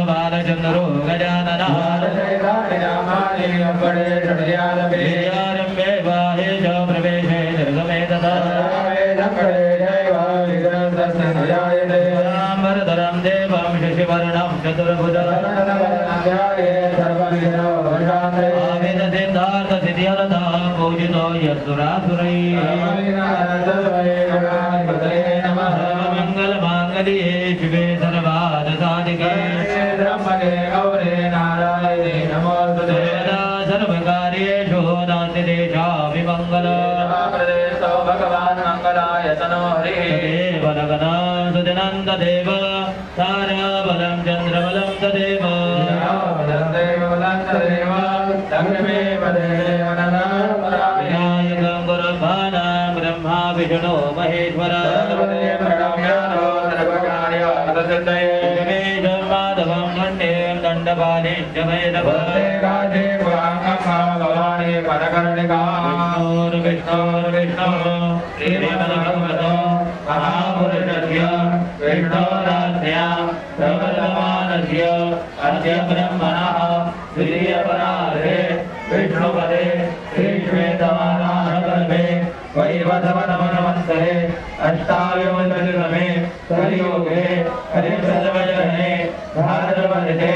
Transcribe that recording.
बालचंद्रो गजानन आरंभे बाहे च प्रवेशे निर्गमे तथा वरदरं देवं शशिवर्णं चतुर्भुजं आवेदसिद्धार्थसिद्ध्यर्थः पूजितो यत्सुरासुरैः सर्वमङ्गलमाङ्गल्ये शिवे सर्वार्थसाधिके ब्रह्मणे गौरे नारायणे नमोस्तुते सर्वकार्येषु नास्ति तेषामि मङ्गलम् भगवान् मङ्गलाय तनो हरिः तदेव लगना सुदिनन्ददेव ताराबलं चन्द्रबलं तदेव विनायकं गुरुभानां ब्रह्मा विष्णु महेश्वर माधवं दण्डें दण्डपालिश्च विष्णुर्विष्णुर्विष्णु श्रीमद्भगवतो महापुरुषस्य विष्णोराध्या प्रवर्तमानस्य अद्य ब्रह्मणः द्वितीयपरार्धे विष्णुपदे श्रीश्वेतवाराहकल्पे वैवस्वतमसंवत्सरे अष्टाविंशतितमे कलियुगे हरिप्रथमचरणे भाद्रपदे